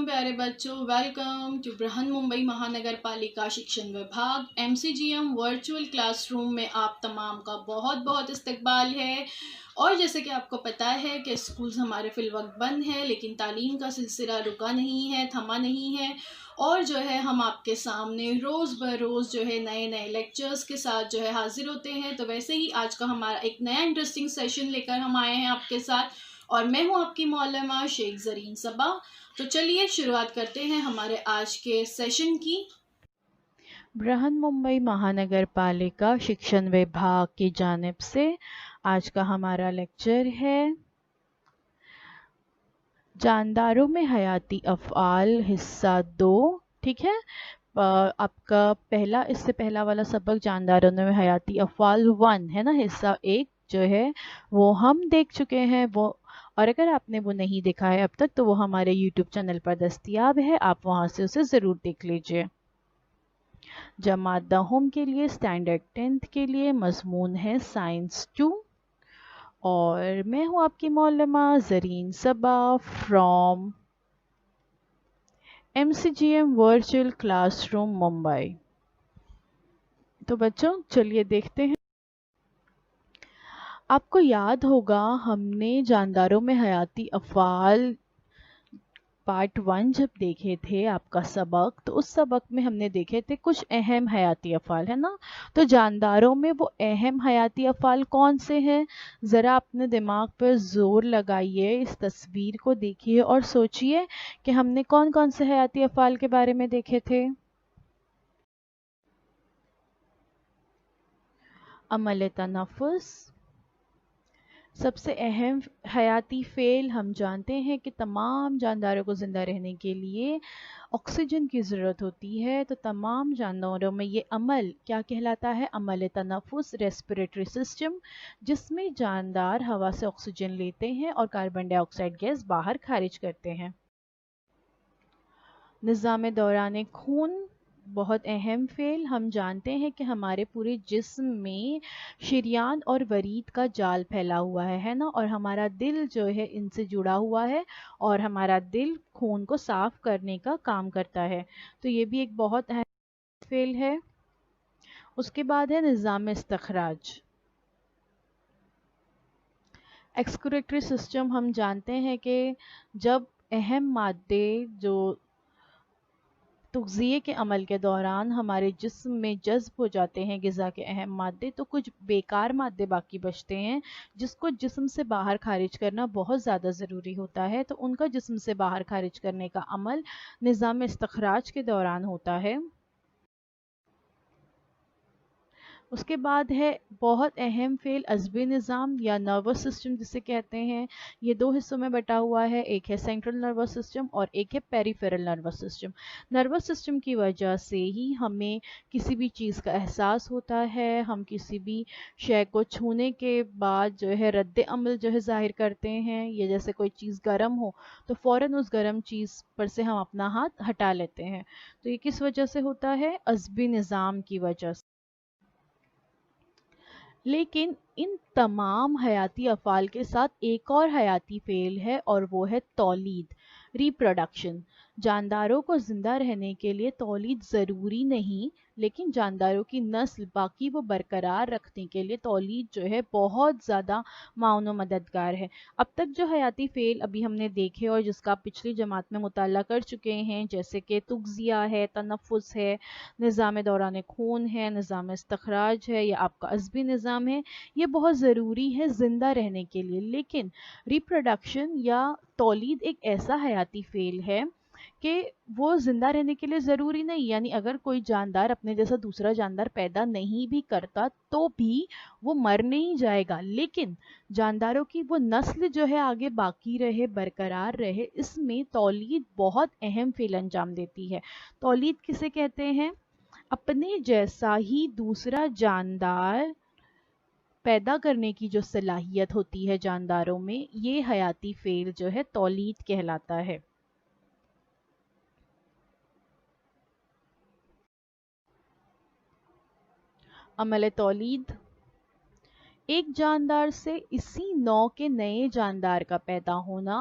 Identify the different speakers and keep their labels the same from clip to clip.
Speaker 1: प्यारे बच्चों, welcome to Brihan Mumbai महानगर पालिका शिक्षण विभाग MCGM वर्चुअल क्लासरूम में आप तमाम का बहुत बहुत इस्तकबाल है। और जैसे कि आपको पता है कि स्कूल्स हमारे फिलवक्त बंद है, लेकिन तालीम का सिलसिला रुका नहीं है, थमा नहीं है। और जो है हम आपके सामने रोज़ बरोज़ जो है नए नए लेक्चर्स के साथ जो है हाजिर होते हैं। तो वैसे ही आज का हमारा एक नया इंटरेस्टिंग सेशन लेकर हम आए हैं आपके साथ, और मैं हूँ आपकी मौलमा शेख ज़रीन सबा। तो चलिए शुरुआत करते हैं हमारे आज के सेशन की।
Speaker 2: बृहन मुंबई महानगर पालिका शिक्षण विभाग की जानिब से आज का हमारा लेक्चर है जानदारों में हयाती अफ़आल हिस्सा 2। ठीक है, आपका इससे पहला वाला सबक जानदारों में हयाती अफ़आल 1 है ना, हिस्सा 1 जो है वो हम देख चुके हैं वो। और अगर आपने वो नहीं देखा है अब तक तो वो हमारे YouTube चैनल पर दस्तयाब है, आप वहाँ से उसे ज़रूर देख लीजिए। जमात दहम के लिए स्टैंडर्ड 10th के लिए मजमून है साइंस 2, और मैं हूँ आपकी मौलमा Zareen Saba from MCGM virtual classroom Mumbai. तो बच्चों चलिए देखते हैं। आपको याद होगा हमने जानदारों में हयाती अफ़आल पार्ट 1 जब देखे थे आपका सबक, तो उस सबक में हमने देखे थे कुछ अहम हयाती अफ़आल, है ना। तो जानदारों में वो अहम हयाती अफ़आल कौन से हैं, ज़रा अपने दिमाग पर ज़ोर लगाइए, इस तस्वीर को देखिए और सोचिए कि हमने कौन कौन से हयाती अफ़आल के बारे में देखे थे। अमल तनफ़ुस सबसे अहम हयाती फ़ेल। हम जानते हैं कि तमाम जानदारों को ज़िंदा रहने के लिए ऑक्सीजन की ज़रूरत होती है, तो तमाम जानदारों में ये अमल क्या कहलाता है, अमल तनफ़ुस रेस्पिरेटरी सिस्टम, जिसमें जानदार हवा से ऑक्सीजन लेते हैं और कार्बन डाइऑक्साइड गैस बाहर खारिज करते हैं। निज़ाम दौरान खून बहुत अहम फ़ेल। हम जानते हैं कि हमारे पूरे जिस्म में शरियान और वरीद का जाल फैला हुआ है ना, और हमारा दिल जो है इनसे जुड़ा हुआ है, और हमारा दिल खून को साफ करने का काम करता है। तो ये भी एक बहुत अहम फ़ेल है। उसके बाद है निज़ाम इस्तखराज एक्सक्रीटरी सिस्टम। हम जानते हैं कि जब अहम मादे जो तग़ज़िये के अमल के दौरान हमारे जिस्म में जज़्ब हो जाते हैं ग़िज़ा के अहम मादे, तो कुछ बेकार मादे बाकी बचते हैं जिसको जिस्म से बाहर खारिज करना बहुत ज़्यादा ज़रूरी होता है। तो उनका जिस्म से बाहर खारिज करने का अमल निज़ाम इस्तखराज के दौरान होता है। उसके बाद है बहुत अहम फ़ेल अज़बी निज़ाम या नर्वस सिस्टम जिसे कहते हैं। ये दो हिस्सों में बटा हुआ है, एक है सेंट्रल नर्वस सिस्टम और एक है peripheral nervous system. Nervous system की वजह से ही हमें किसी भी चीज़ का एहसास होता है, हम किसी भी शय को छूने के बाद जो है रद्द अमल जो है ज़ाहिर करते हैं। ये जैसे कोई चीज़ गर्म हो तो फ़ौरन उस गर्म चीज़ पर से हम अपना हाथ हटा लेते हैं। तो ये किस वजह से होता है, अज़बी निज़ाम की वजह से। लेकिन इन तमाम हयाती अफ़आल के साथ एक और हयाती फ़ेल है, और वो है तौलीद, रिप्रोडक्शन। जानदारों को ज़िंदा रहने के लिए तौलीद ज़रूरी नहीं, लेकिन जानदारों की नस्ल बाकी वो बरकरार रखने के लिए तौलीद जो है बहुत ज़्यादा माउन व मददगार है। अब तक जो हयाती फ़ेल अभी हमने देखे और जिसका आप पिछली जमात में मुताला कर चुके हैं, जैसे कि तुग़ज़िया है, तनफ़ुस है, निज़ाम दौरान खून है, निज़ाम इस्तखराज है, या आपका अज़बी निज़ाम है, ये बहुत ज़रूरी है ज़िंदा रहने के लिए। लेकिन रिप्रोडक्शन या तौलीद एक ऐसा हयाती फ़ेल है कि वो ज़िंदा रहने के लिए ज़रूरी नहीं, यानी अगर कोई जानदार अपने जैसा दूसरा जानदार पैदा नहीं भी करता तो भी वो मर नहीं जाएगा, लेकिन जानदारों की वो नस्ल जो है आगे बाकी रहे, बरकरार रहे, इसमें तौलीद बहुत अहम फ़ेल अंजाम देती है। तौलीद किसे कहते हैं, अपने जैसा ही दूसरा जानदार पैदा करने की जो सलाहियत होती है जानदारों में, ये हयाती फ़ेल जो है तौलीद कहलाता है। अमल तौलीद, एक जानदार से इसी नौ के नए जानदार का पैदा होना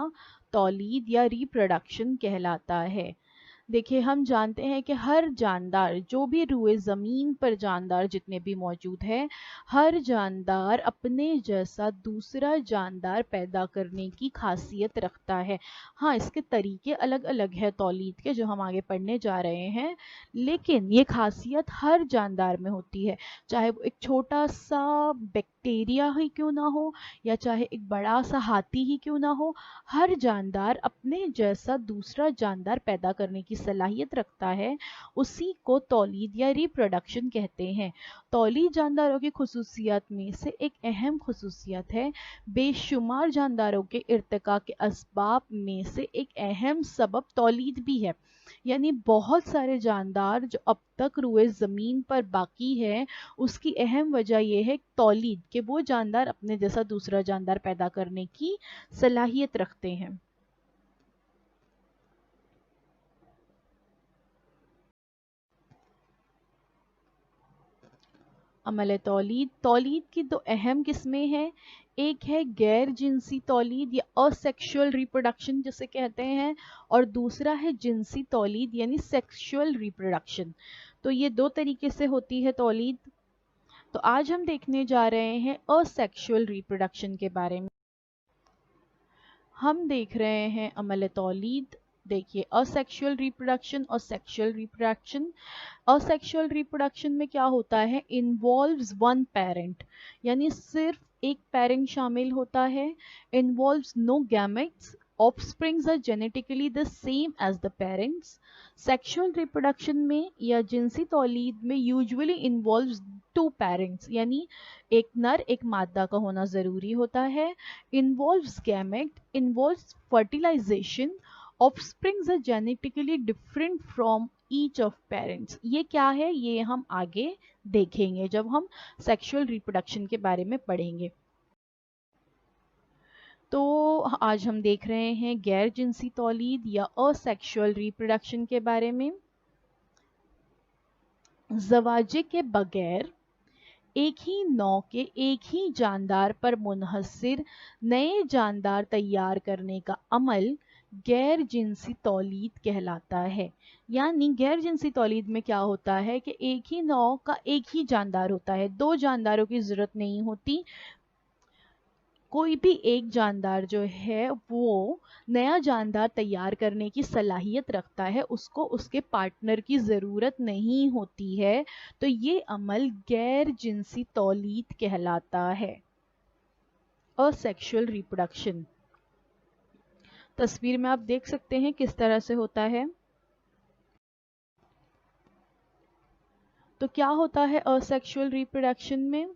Speaker 2: तौलीद या रिप्रोडक्शन कहलाता है। देखिए, हम जानते हैं कि हर जानदार, जो भी रुए ज़मीन पर जानदार जितने भी मौजूद हैं, हर जानदार अपने जैसा दूसरा जानदार पैदा करने की खासियत रखता है। हाँ, इसके तरीके अलग अलग हैं तौलीद के, जो हम आगे पढ़ने जा रहे हैं, लेकिन ये खासियत हर जानदार में होती है, चाहे वो एक छोटा सा बैक्टीरिया ही क्यों ना हो या चाहे एक बड़ा सा हाथी ही क्यों ना हो। हर जानदार अपने जैसा दूसरा जानदार पैदा करने की सलाहियत रखता है, उसी को तौलीद या रिप्रोडक्शन कहते हैं। तौलीद जानदारों की खुसूसियत में से एक अहम खुसूसियत है। बेशुमार जानदारों के इर्तिका के असबाब में से एक अहम सबब तौलीद भी है। यानी बहुत सारे जानदार जो अब तक रुए ज़मीन पर बाकी है, उसकी अहम वजह यह है तौलीद, कि वो जानदार अपने जैसा दूसरा जानदार पैदा करने की सलाहियत रखते हैं। अमल तौलीद। तौलीद की दो अहम किस्में हैं। एक है गैर जिनसी तौलीद या असेक्सुअल रिप्रोडक्शन जिसे कहते हैं, और दूसरा है जिनसी तौलीद यानी सेक्सुअल रिप्रोडक्शन। तो ये दो तरीके से होती है तौलीद। तो आज हम देखने जा रहे हैं असेक्सुअल रिप्रोडक्शन के बारे में। हम देख रहे हैं अमल तौलीद। देखिए, असेक्सुअल रिप्रोडक्शन और सेक्सुअल रिप्रोडक्शन। असेक्सुअल रिप्रोडक्शन में क्या होता है, इन्वॉल्व्स वन पेरेंट, यानी सिर्फ एक पेरेंट शामिल होता है। Involves no gametes, offsprings are genetically the same as the parents. Sexual reproduction में या जिनसी तौलीद में यूजुअली इन्वॉल्व्स टू पेरेंट्स, यानी एक नर एक मादा का होना ज़रूरी होता है। Involves gamete, involves fertilisation, offsprings are genetically different from each of parents. ये क्या है, ये हम आगे देखेंगे जब हम सेक्सुअल रिप्रोडक्शन के बारे में पढ़ेंगे। तो आज हम देख रहे हैं गैर जिनसी तौलीद या असेक्सुअल रिप्रोडक्शन के बारे में। ज़वाजे के बगैर एक ही नौ के एक ही जानदार पर मुनहसर नए जानदार तैयार करने का अमल गैर जिनसी तौलीद कहलाता है। यानी गैर जिनसी तौलीद में क्या होता है कि एक ही नौ का एक ही जानदार होता है, दो जानदारों की ज़रूरत नहीं होती। कोई भी एक जानदार जो है वो नया जानदार तैयार करने की सलाहियत रखता है, उसको उसके पार्टनर की ज़रूरत नहीं होती है। तो ये अमल गैर जिनसी तौलीद कहलाता है, असेक्सुअल रिप्रोडक्शन। तस्वीर में आप देख सकते हैं किस तरह से होता है। तो क्या होता है असेक्सुअल रिप्रोडक्शन में,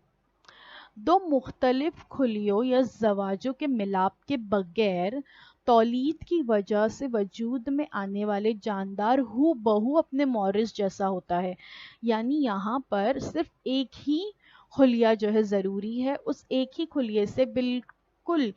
Speaker 2: दो मुख्तलिफ खुलियों या ज़वाजों के मिलाप के बगैर तौलीद की वजह से वजूद में आने वाले जानदार हू बहू अपने मौरिस जैसा होता है। यानी यहाँ पर सिर्फ एक ही खुलिया जो है ज़रूरी है, उस एक ही खुलिये से बिल्कुल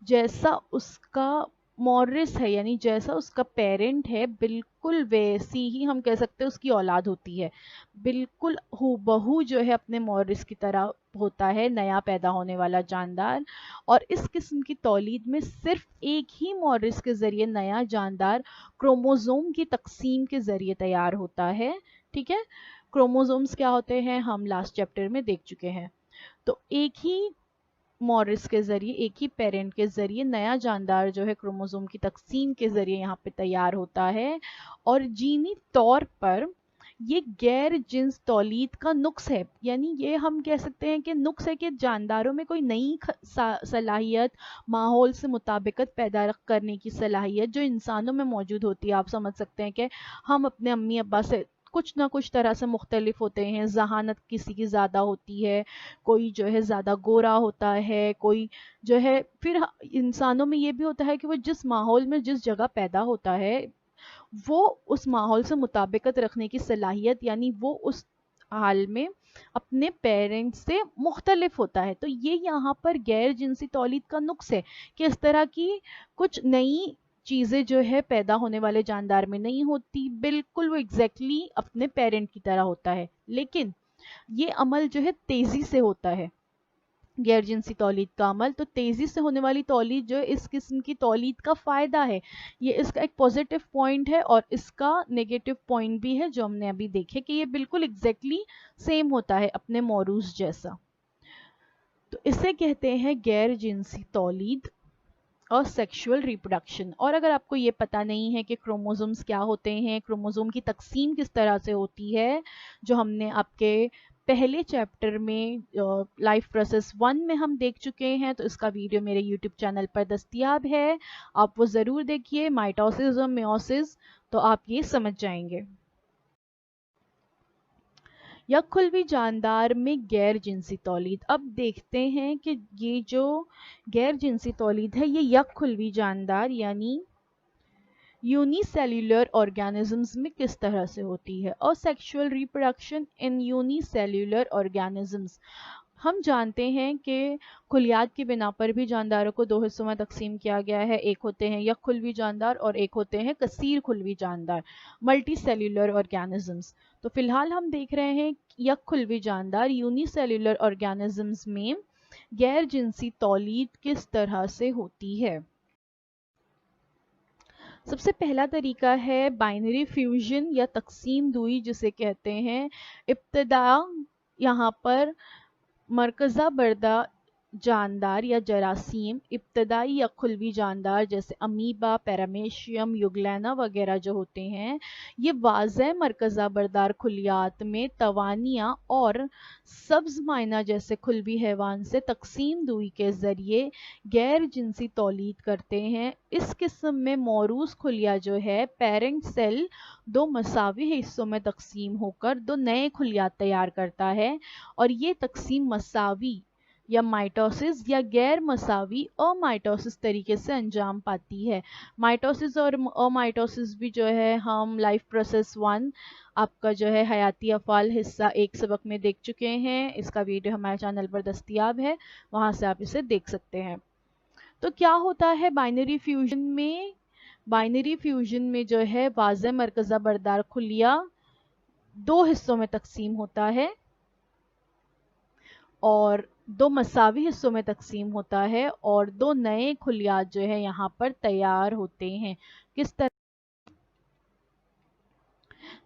Speaker 2: जैसा उसका मौरिस है, यानी जैसा उसका पेरेंट है, बिल्कुल वैसी ही हम कह सकते हैं उसकी औलाद होती है। बिल्कुल हूबहू जो है अपने मौरिस की तरह होता है नया पैदा होने वाला जानदार। और इस किस्म की तौलीद में सिर्फ एक ही मौरिस के ज़रिए नया जानदार क्रोमोज़ोम की तकसीम के ज़रिए तैयार होता है। ठीक है, क्रोमोज़ोम्स क्या होते हैं हम लास्ट चैप्टर में देख चुके हैं। तो एक ही मॉरिस के ज़रिए, एक ही पेरेंट के ज़रिए नया जानदार जो है क्रोमोसोम की तकसीम के ज़रिए यहाँ पे तैयार होता है। और जीनी तौर पर ये गैर जिन्स तौलीद का नुक्स है, यानी ये हम कह सकते हैं कि नुक्स है कि जानदारों में कोई नई सलाहियत, माहौल से मुताबिकत पैदा करने की सलाहियत जो इंसानों में मौजूद होती है। आप समझ सकते हैं कि हम अपने अम्मी अब्बा से कुछ ना कुछ तरह से मुख्तलिफ होते हैं। जहानत किसी की ज़्यादा होती है, कोई जो है ज़्यादा गोरा होता है, कोई जो है, फिर इंसानों में ये भी होता है कि वो जिस माहौल में जिस जगह पैदा होता है वो उस माहौल से मुताबिकत रखने की सलाहियत, यानी वो उस हाल में अपने पेरेंट्स से मुख्तलिफ होता है। तो ये यहाँ पर गैर जिनसी तौलीद का नुक्स है कि इस तरह की कुछ नई चीज़ें जो है पैदा होने वाले जानदार में नहीं होती, बिल्कुल वो एग्जैक्टली अपने पेरेंट की तरह होता है। लेकिन ये अमल जो है तेज़ी से होता है। गैर जिनसी तौलीद का अमल, तो तेज़ी से होने वाली तौलीद जो है इस किस्म की तौलीद का फ़ायदा है, ये इसका एक पॉजिटिव पॉइंट है और इसका नेगेटिव पॉइंट भी है जो हमने अभी देखे कि ये बिल्कुल एग्जैक्टली सेम होता है अपने मौरूस जैसा। तो इसे कहते हैं गैर जिनसी तौलीद और सेक्सुअल रिप्रोडक्शन। और अगर आपको ये पता नहीं है कि क्रोमोसोम्स क्या होते हैं, क्रोमोसोम की तकसीम किस तरह से होती है, जो हमने आपके पहले चैप्टर में लाइफ प्रोसेस 1 में हम देख चुके हैं, तो इसका वीडियो मेरे यूट्यूब चैनल पर दस्तयाब है, आप वो ज़रूर देखिए, माइटोसिस और मेयोसिस, तो आप ये समझ जाएंगे। यकृल्वी जानदार में गैर जिनसी तौलीद। अब देखते हैं कि ये जो गैर जिनसी तौलीद है ये यकृल्वी जानदार यानी यूनिसेल्यूलर ऑर्गेनिजम्स में किस तरह से होती है। और sexual reproduction in unicellular organisms, हम जानते हैं कि खुलियात की बिना पर भी जानदारों को दो हिस्सों में तकसीम किया गया है, एक होते हैं यकृल्वी जानदार और एक होते हैं कसीर खुल्वी जानदार, मल्टी सेल्यूलर ऑर्गेनिजम्स। तो फिलहाल हम देख रहे हैं यकृल्वी जानदार यूनिसेल्यूलर ऑर्गेनिजम्स में गैर जिनसी तौलीद किस तरह से होती है। सबसे पहला तरीका है बाइनरी फ्यूजन या तकसीम दुई जिसे कहते हैं। इब्तदा यहाँ पर मरकज़ा बर्दा जानदार या जरासीम, इब्तदाई या खुलवी जानदार जैसे अमीबा, पैरामेशियम, युगलैना वगैरह जो होते हैं, ये वाज़ह मरकज़ा बरदार खुलियात में तवानियाँ और सब्ज़ माइना जैसे खुलवी हैवान से तकसीम दुई के ज़रिए गैर जिनसी तौलीद करते हैं। इस किस्म में मौरूस खुलिया जो है पेरेंट सेल दो मसावी हिस्सों में तकसीम होकर दो नए खुलियात तैयार करता है और ये तकसीम मसावी या माइटोसिस या गैर मसावी अमाइटोसिस तरीके से अंजाम पाती है। माइटोसिस और अमाइटोसिस भी जो है हम लाइफ प्रोसेस 1 आपका जो है हयाती अफ़ाल हिस्सा 1 सबक में देख चुके हैं, इसका वीडियो हमारे चैनल पर दस्तयाब है, वहाँ से आप इसे देख सकते हैं। तो क्या होता है बाइनरी फ्यूजन में? बाइनरी फ्यूजन में जो है वाज़ह मरकज़ा बरदार खुलिया दो हिस्सों में तकसीम होता है और दो मसावी हिस्सों में तकसीम होता है और दो नए खुलियात जो है यहाँ पर तैयार होते हैं। किस तरह?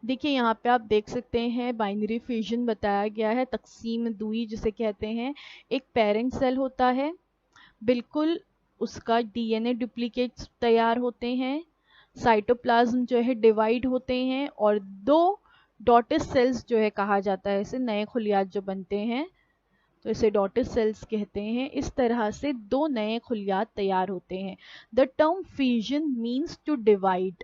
Speaker 2: देखिए यहाँ पे आप देख सकते हैं बाइनरी फ्यूजन बताया गया है, तकसीम दुई जिसे कहते हैं। एक पेरेंट सेल होता है, बिल्कुल उसका डीएनए डुप्लीकेट्स तैयार होते हैं, साइटोप्लाज्म जो है डिवाइड होते हैं और दो डॉटेड सेल्स जो है कहा जाता है इसे, नए खुलियात जो बनते हैं तो इसे डॉटेड सेल्स कहते हैं। इस तरह से दो नए खुलियात तैयार होते हैं। The term fusion means to divide.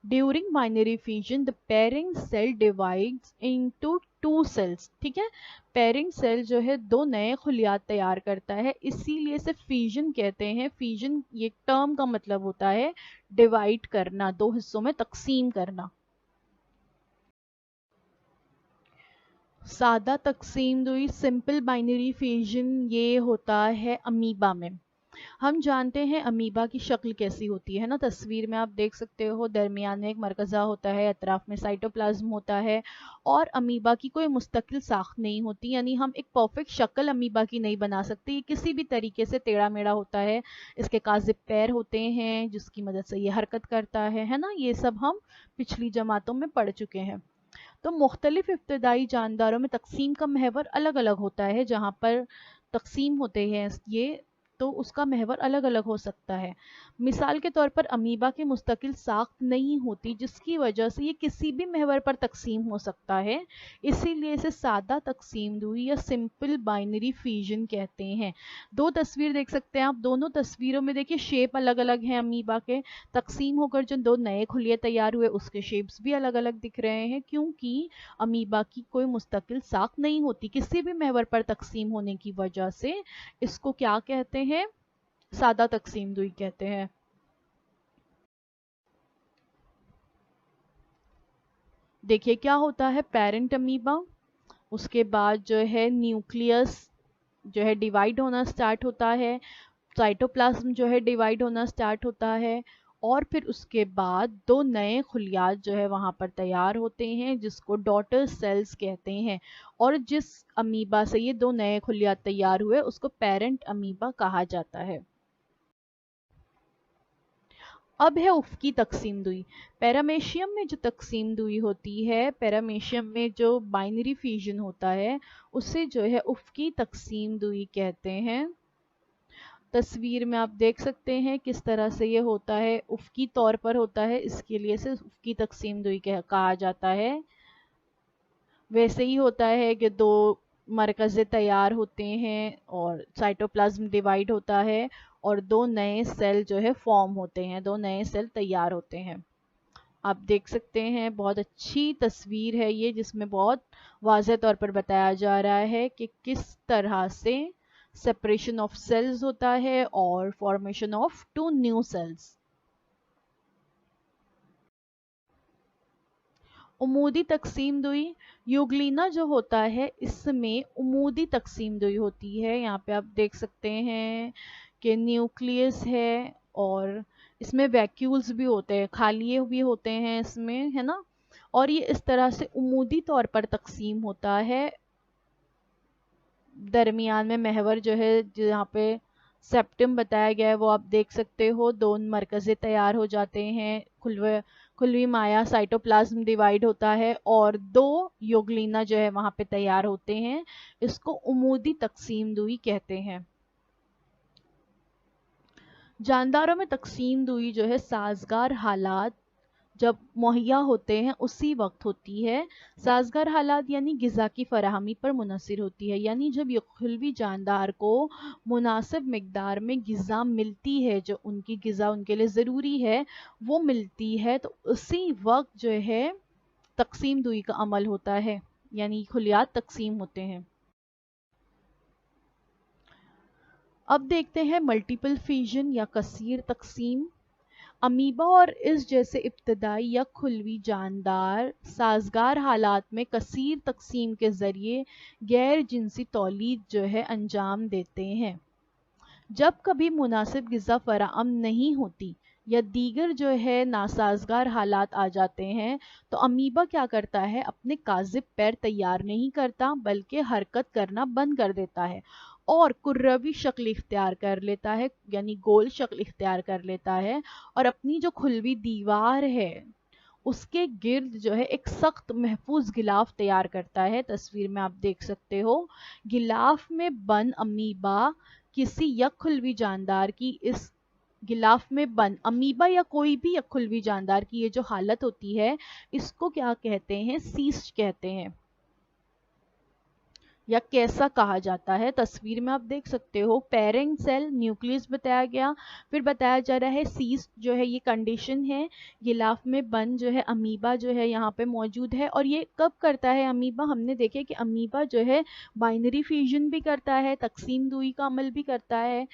Speaker 2: During binary fusion the parent cell divides into two cells. ठीक है, पेरेंट सेल जो है दो नए खुलियात तैयार करता है, इसीलिए इसे फ्यूजन कहते हैं। फ्यूजन ये टर्म का मतलब होता है डिवाइड करना, दो हिस्सों में तकसीम करना। सादा तकसीम दुई सिंपल बाइनरी फ्यूजन ये होता है अमीबा में। हम जानते हैं अमीबा की शक्ल कैसी होती है ना, तस्वीर में आप देख सकते हो, दरमियान में एक मरकज़ा होता है, अतराफ में साइटोप्लाज्म होता है और अमीबा की कोई मुस्तकिल साख्त नहीं होती, यानी हम एक परफेक्ट शक्ल अमीबा की नहीं बना सकते, ये किसी भी तरीके से टेढ़ा मेढ़ा होता है। इसके काज़िब पैर होते हैं जिसकी मदद से ये हरकत करता है ना, ये सब हम पिछली जमातों में पढ़ चुके हैं। तो मुख्तलिफ इब्तदाई जानदारों में तकसीम का महवर अलग अलग होता है, जहाँ पर तकसीम होते हैं ये तो उसका महवर अलग अलग हो सकता है। मिसाल के तौर पर अमीबा की मुस्तकिल साख्त नहीं होती जिसकी वजह से ये किसी भी महवर पर तकसीम हो सकता है, इसीलिए इसे सादा तकसीम दुई या सिंपल बाइनरी फ्यूजन कहते हैं। दो तस्वीर देख सकते हैं आप, दोनों तस्वीरों में देखिए शेप अलग अलग हैं अमीबा के, तकसीम होकर जो दो नए खुलिये तैयार हुए उसके शेप्स भी अलग अलग दिख रहे हैं, क्योंकि अमीबा की कोई मुस्तकिल साख्त नहीं होती, किसी भी महवर पर तकसीम होने की वजह से इसको क्या कहते हैं? सादा तकसीम दुई कहते हैं। देखिए क्या होता है, पेरेंट अमीबा, उसके बाद जो है न्यूक्लियस जो है डिवाइड होना स्टार्ट होता है, साइटोप्लाज्म जो है डिवाइड होना स्टार्ट होता है اور پھر اس کے بعد 2 نئے خلیات جو ہے وہاں پر تیار ہوتے ہیں جس کو ڈاٹر سیلز کہتے ہیں، اور جس امیبا سے یہ 2 نئے خلیات تیار ہوئے اس کو پیرنٹ امیبا کہا جاتا ہے۔ اب ہے افقی تقسیم دوئی۔ پیرامیشیم میں جو تقسیم دوئی ہوتی ہے، پیرامیشیم میں جو بائنری فیوژن ہوتا ہے اسے جو ہے افقی تقسیم دوئی کہتے ہیں۔ تصویر میں آپ دیکھ سکتے ہیں کس طرح سے یہ ہوتا ہے، افقی طور پر ہوتا ہے، اس کے لیے سے افقی تقسیم دوئی کہا جاتا ہے۔ ویسے ہی ہوتا ہے کہ 2 مرکزیں تیار ہوتے ہیں اور سائٹوپلازم ڈیوائیڈ ہوتا ہے اور 2 نئے سیل جو ہے فارم ہوتے ہیں، 2 نئے سیل تیار ہوتے ہیں۔ آپ دیکھ سکتے ہیں بہت اچھی تصویر ہے یہ، جس میں بہت واضح طور پر بتایا جا رہا ہے کہ کس طرح سے سیپریشن آف سیلز ہوتا ہے اور فارمیشن آف 2 نیو سیلز۔ عمودی تقسیم دوئی، یوگلینا جو ہوتا ہے اس میں عمودی تقسیم دوئی ہوتی ہے۔ یہاں پہ آپ دیکھ سکتے ہیں کہ نیوکلیس ہے اور اس میں ویکیولز بھی ہوتے ہیں، خالیے بھی ہوتے ہیں اس میں، ہے نا، اور یہ اس طرح سے عمودی طور پر تقسیم ہوتا ہے۔ درمیان میں محور جو ہے جہاں پہ سیپٹم بتایا گیا ہے وہ آپ دیکھ سکتے ہو، 2 مرکزیں تیار ہو جاتے ہیں، کھلوی مایا سائٹوپلازم ڈیوائیڈ ہوتا ہے اور 2 یوگلینا جو ہے وہاں پہ تیار ہوتے ہیں، اس کو عمودی تقسیم دوئی کہتے ہیں۔ جانداروں میں تقسیم دوئی جو ہے سازگار حالات جب مہیا ہوتے ہیں اسی وقت ہوتی ہے۔ سازگار حالات یعنی غذا کی فراہمی پر منحصر ہوتی ہے، یعنی جب یہ خلوی جاندار کو مناسب مقدار میں غذا ملتی ہے، جو ان کی غذا ان کے لیے ضروری ہے وہ ملتی ہے، تو اسی وقت جو ہے تقسیم دوئی کا عمل ہوتا ہے، یعنی خلیات تقسیم ہوتے ہیں۔ اب دیکھتے ہیں ملٹیپل فیوژن یا کثیر تقسیم۔ امیبا اور اس جیسے ابتدائی یا کھلوی جاندار سازگار حالات میں کثیر تقسیم کے ذریعے غیر جنسی تولید جو ہے انجام دیتے ہیں۔ جب کبھی مناسب غذا فراہم نہیں ہوتی یا دیگر جو ہے ناسازگار حالات آ جاتے ہیں تو امیبا کیا کرتا ہے، اپنے کاذب پیر تیار نہیں کرتا بلکہ حرکت کرنا بند کر دیتا ہے اور کروی شکل اختیار کر لیتا ہے، یعنی گول شکل اختیار کر لیتا ہے، اور اپنی جو کھلوی دیوار ہے اس کے گرد جو ہے ایک سخت محفوظ غلاف تیار کرتا ہے۔ تصویر میں آپ دیکھ سکتے ہو غلاف میں بند امیبا کسی یک کھلوی جاندار کی اس غلاف میں بند امیبا یا کوئی بھی یک کھلوی جاندار کی یہ جو حالت ہوتی ہے اس کو کیا کہتے ہیں، سیسٹ کہتے ہیں یا کیسا کہا جاتا ہے۔ تصویر میں آپ دیکھ سکتے ہو پیرنٹ سیل نیوکلیس بتایا گیا، پھر بتایا جا رہا ہے سیسٹ جو ہے یہ کنڈیشن ہے، غلاف میں بند جو ہے امیبا جو ہے یہاں پہ موجود ہے، اور یہ کب کرتا ہے امیبا، ہم نے دیکھے کہ امیبا جو ہے بائنری فیوژن بھی کرتا ہے، تقسیم دوئی کا عمل بھی کرتا ہے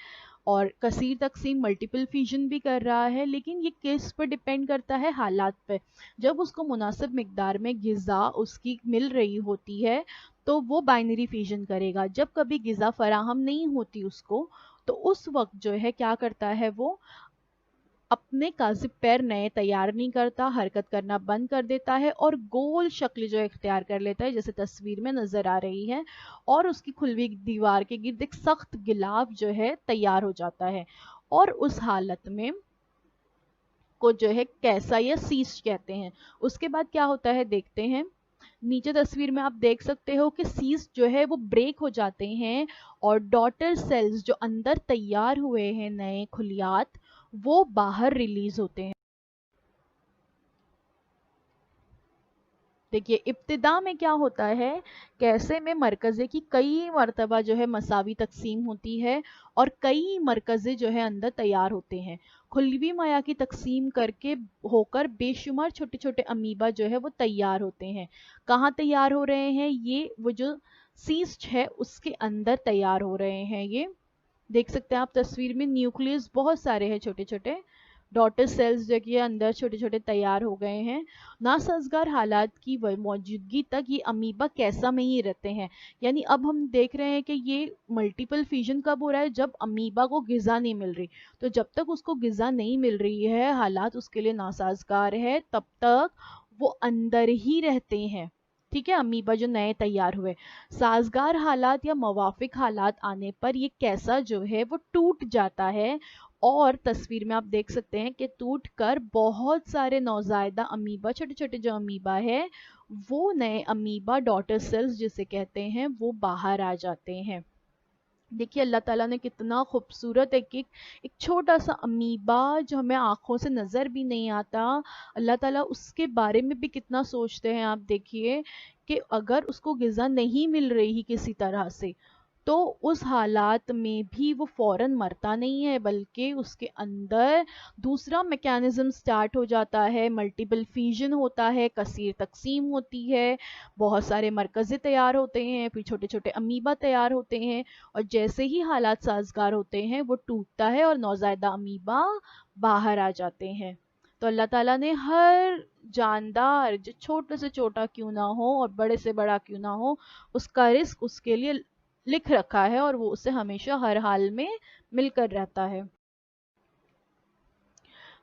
Speaker 2: اور کثیر تقسیم ملٹیپل فیوژن بھی کر رہا ہے، لیکن یہ کس پر ڈیپینڈ کرتا ہے، حالات پہ۔ جب اس کو مناسب مقدار میں غذا اس کی مل رہی ہوتی ہے تو وہ بائنری فیوژن کرے گا، جب کبھی غذا فراہم نہیں ہوتی اس کو تو اس وقت جو ہے کیا کرتا ہے، وہ اپنے کاذب پیر نئے تیار نہیں کرتا، حرکت کرنا بند کر دیتا ہے اور گول شکل جو اختیار کر لیتا ہے جیسے تصویر میں نظر آ رہی ہے، اور اس کی کھلوی دیوار کے گرد ایک سخت غلاف جو ہے تیار ہو جاتا ہے، اور اس حالت میں کو جو ہے کیسا یا سیسٹ کہتے ہیں۔ اس کے بعد کیا ہوتا ہے دیکھتے ہیں، نیچے تصویر میں آپ دیکھ سکتے ہو کہ سیسٹ جو ہے وہ بریک ہو جاتے ہیں اور ڈاٹر سیلز جو اندر تیار ہوئے ہیں نئے خلیات وہ باہر ریلیز ہوتے ہیں۔ دیکھیے ابتدا میں کیا ہوتا ہے، کیسے میں مرکزے کی کئی مرتبہ جو ہے مساوی تقسیم ہوتی ہے اور کئی مرکزے جو ہے اندر تیار ہوتے ہیں، کھلوی مایا کی تقسیم کر کے ہو کر بے شمار چھوٹے چھوٹے امیبا جو ہے وہ تیار ہوتے ہیں۔ کہاں تیار ہو رہے ہیں، یہ وہ جو سیسٹ ہے اس کے اندر تیار ہو رہے ہیں۔ یہ دیکھ سکتے ہیں آپ تصویر میں نیوکلیس بہت سارے ہیں چھوٹے چھوٹے، डॉटर सेल्स जो कि अंदर छोटे छोटे तैयार हो गए हैं। नासाजगार हालात की मौजूदगी तक ये अमीबा कैसा में ही रहते हैं। यानी अब हम देख रहे हैं कि ये मल्टीपल फिजन कब हो रहा है, जब अमीबा को गिजा नहीं मिल रही। तो जब तक उसको गिजा नहीं मिल रही है, हालात उसके लिए नासाजगार है, तब तक वो अंदर ही रहते हैं। ठीक है, अमीबा जो नए तैयार हुए। साजगार हालात या मवाफिक हालात आने पर ये कैसा जो है वो टूट जाता है, और तस्वीर में आप देख सकते हैं कि टूट कर बहुत सारे नौजायदा अमीबा, छोटे छोटे जो अमीबा है, वो नए अमीबा डॉटर सेल्स जिसे कहते हैं, वो बाहर आ जाते हैं। देखिए अल्लाह ताला ने कितना खूबसूरत एक छोटा सा अमीबा जो हमें आंखों से नज़र भी नहीं आता, अल्लाह ताला उसके बारे में भी कितना सोचते हैं। आप देखिए कि अगर उसको ग़िज़ा नहीं मिल रही किसी तरह से, तो उस हालात में भी वो फौरन मरता नहीं है, बल्कि उसके अंदर दूसरा मैकेनिज्म स्टार्ट हो जाता है, मल्टीपल फ्यूजन होता है, कसीर तकसीम होती है, बहुत सारे मरकज़े तैयार होते हैं, फिर छोटे छोटे अमीबा तैयार होते हैं, और जैसे ही हालात साजगार होते हैं वो टूटता है और नौज़ायदा अमीबा बाहर आ जाते हैं। तो अल्लाह ताला ने हर जानदार, जो छोटे से छोटा क्यों ना हो और बड़े से बड़ा क्यों ना हो, उसका रिस्क उसके लिए लिख रखा है, और वो उसे हमेशा हर हाल में मिलकर रहता है।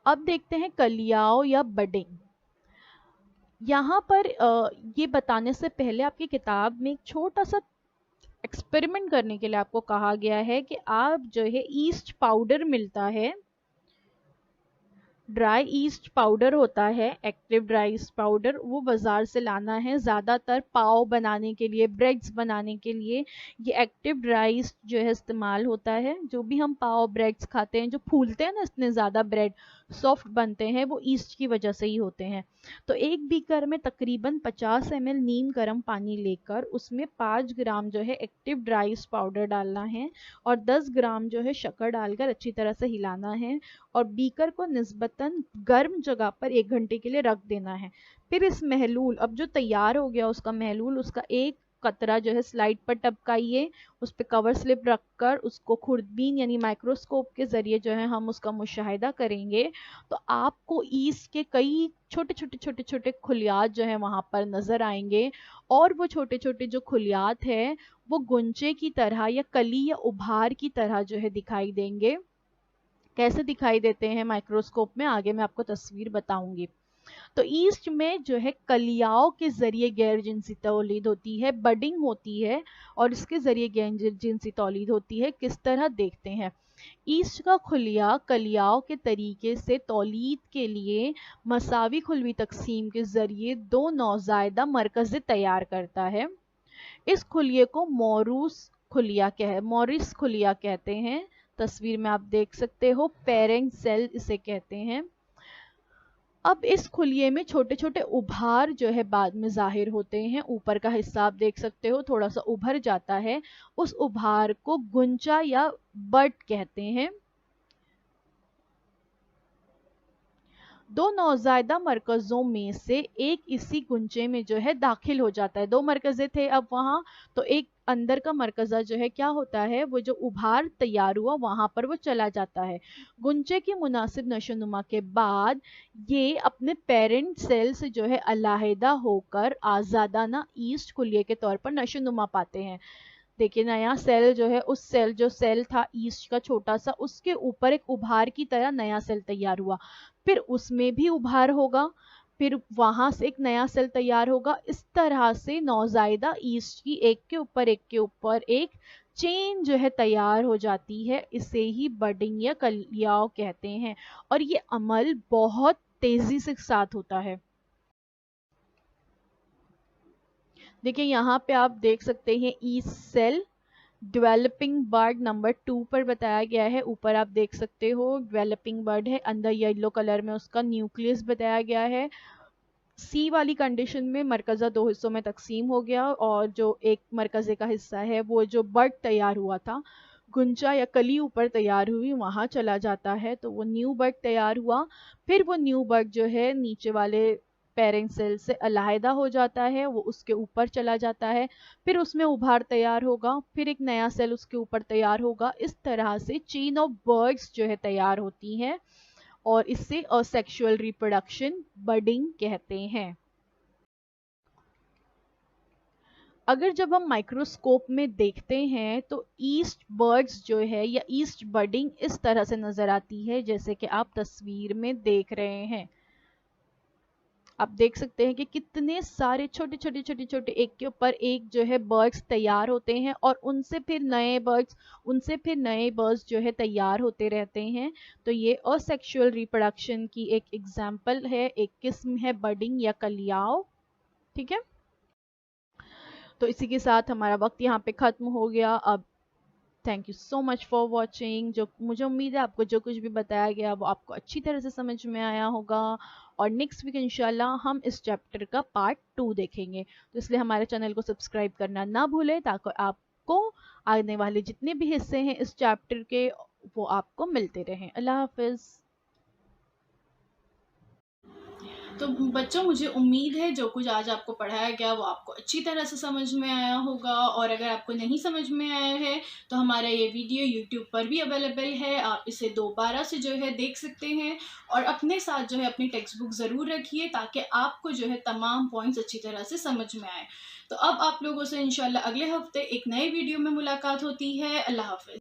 Speaker 2: अब देखते हैं कलियाओं या बडिंग। यहाँ पर ये बताने से पहले आपकी किताब में एक छोटा सा एक्सपेरिमेंट करने के लिए आपको कहा गया है कि आप जो है ईस्ट पाउडर मिलता है, ड्राई ईस्ट पाउडर होता है, एक्टिव ड्राई ईस्ट पाउडर, वो बाजार से लाना है। ज़्यादातर पाव बनाने के लिए, ब्रेड्स बनाने के लिए ये एक्टिव ड्राई ईस्ट जो है इस्तेमाल होता है। जो भी हम पाव ब्रेड्स खाते हैं, जो फूलते हैं ना, इतने ज़्यादा ब्रेड सॉफ्ट बनते हैं, वो ईस्ट की वजह से ही होते हैं। तो एक बीकर में तकरीबन 50 ml नीम गर्म पानी लेकर उसमें 5 ग्राम जो है एक्टिव ड्राई ईस्ट पाउडर डालना है, और 10 ग्राम जो है शक्कर डालकर अच्छी तरह से हिलाना है, और बीकर को निस्बतन गर्म जगह पर 1 घंटे के लिए रख देना है। फिर इस महलूल, अब जो तैयार हो गया उसका महलूल, उसका एक कतरा जो है स्लाइड पर टपकाइए, उस पर कवर स्लिप रखकर उसको खुर्दबीन यानी माइक्रोस्कोप के जरिए जो है हम उसका मुशाहिदा करेंगे, तो आपको ईस्ट के कई छोटे छोटे छोटे छोटे खुलियात जो है वहां पर नजर आएंगे, और वो छोटे छोटे जो खुलियात है वो गुंचे की तरह या कली या उभार की तरह जो है दिखाई देंगे। कैसे दिखाई देते हैं माइक्रोस्कोप में, आगे मैं आपको तस्वीर बताऊंगी। तो ईस्ट में जो है कलियाओं के जरिए गैर जिनसी तौलीद होती है, बडिंग होती है, और इसके जरिए गैर जिनसी तौलीद होती है। किस तरह देखते हैं। ईस्ट का खुलिया कलियाओं के तरीके से तौलीद के लिए मसावी खुलवी तकसीम के जरिए 2 नौजायदा मरकज़े तैयार करता है। इस खुलिये को मॉरिस खुलिया कहते हैं। तस्वीर में आप देख सकते हो, पेरेंट सेल इसे कहते हैं। अब इस खुलिये में छोटे छोटे उभार जो है बाद में जाहिर होते हैं। ऊपर का हिस्सा आप देख सकते हो थोड़ा सा उभर जाता है, उस उभार को गुंचा या बड कहते हैं। 2 नौजायदा मरकज़ों में से एक इसी गुंचे में जो है दाखिल हो जाता है। 2 मरकज़े थे अब वहाँ, तो एक अंदर का मरकज़ा जो है क्या होता है, वो जो उभार तैयार हुआ वहां पर वो चला जाता है। गुंचे की मुनासिब नशोनुमा के बाद ये अपने पेरेंट सेल से जो है अलहदा होकर आज़ादाना ईस्ट खुलिये के तौर पर नशोनुमा पाते हैं। देखिए नया सेल जो है, उस सेल जो सेल था ईस्ट का छोटा सा, उसके ऊपर एक उभार की तरह नया सेल तैयार हुआ, फिर उसमें भी उभार होगा, फिर वहां से एक नया सेल तैयार होगा। इस तरह से नौजायदा ईस्ट की एक के ऊपर एक चेन जो है तैयार हो जाती है। इसे ही बडिंग या कलियाओं कहते हैं, और ये अमल बहुत तेजी से साथ होता है। देखिए यहाँ पे आप देख सकते हैं yeast cell developing bud number 2 पर बताया गया है। ऊपर आप देख सकते हो डेवलपिंग बर्ड है, अंदर येलो कलर में उसका न्यूक्लियस बताया गया है। सी वाली कंडीशन में मरकज़ा 2 हिस्सों में तकसीम हो गया, और जो एक मरकज़े का हिस्सा है वो जो बर्ड तैयार हुआ था, गुंचा या कली ऊपर तैयार हुई, वहां चला जाता है, तो वो न्यू बर्ड तैयार हुआ। फिर वो न्यू बर्ड जो है नीचे वाले पेरेंट सेल से अलहदा हो जाता है, वो उसके ऊपर चला जाता है, फिर उसमें उभार तैयार होगा, फिर एक नया सेल उसके ऊपर तैयार होगा। इस तरह से चेन ऑफ बर्ड्स जो है तैयार होती हैं, اور اس سے asexual reproduction budding کہتے ہیں۔ اگر جب ہم مائکروسکوپ میں دیکھتے ہیں تو ایسٹ برڈز جو ہے یا ایسٹ بڈنگ اس طرح سے نظر آتی ہے جیسے کہ آپ تصویر میں دیکھ رہے ہیں۔ آپ دیکھ سکتے ہیں کہ کتنے سارے چھوٹے چھوٹے چھوٹے چھوٹے ایک کے اوپر ایک جو ہے برڈز تیار ہوتے ہیں اور ان سے پھر نئے برڈز جو ہے تیار ہوتے رہتے ہیں۔ تو یہ asexual reproduction کی ایک ایگزامپل ہے، ایک قسم ہے بڈنگ یا کلیاؤ، ٹھیک ہے۔ تو اسی کے ساتھ ہمارا وقت یہاں پہ ختم ہو گیا۔ اب thank you so much for watching. مجھے امید ہے آپ کو جو کچھ بھی بتایا گیا وہ آپ کو اچھی طرح سے سمجھ میں آیا ہوگا، اور نیکسٹ ویک انشاءاللہ ہم اس چیپٹر کا پارٹ 2 دیکھیں گے۔ تو اس لیے ہمارے چینل کو سبسکرائب کرنا نہ بھولیں تاکہ آپ کو آنے والے جتنے بھی حصے ہیں اس چیپٹر کے وہ آپ کو ملتے رہیں۔ اللہ حافظ۔
Speaker 1: تو بچوں مجھے امید ہے جو کچھ آج آپ کو پڑھایا گیا وہ آپ کو اچھی طرح سے سمجھ میں آیا ہوگا، اور اگر آپ کو نہیں سمجھ میں آیا ہے تو ہمارا یہ ویڈیو یوٹیوب پر بھی اویلیبل ہے، آپ اسے دوبارہ سے جو ہے دیکھ سکتے ہیں، اور اپنے ساتھ جو ہے اپنی ٹیکسٹ بک ضرور رکھیے تاکہ آپ کو جو ہے تمام پوائنٹس اچھی طرح سے سمجھ میں آئے۔ تو اب آپ لوگوں سے انشاءاللہ اگلے ہفتے ایک نئے ویڈیو میں ملاقات ہوتی ہے۔ اللہ حافظ۔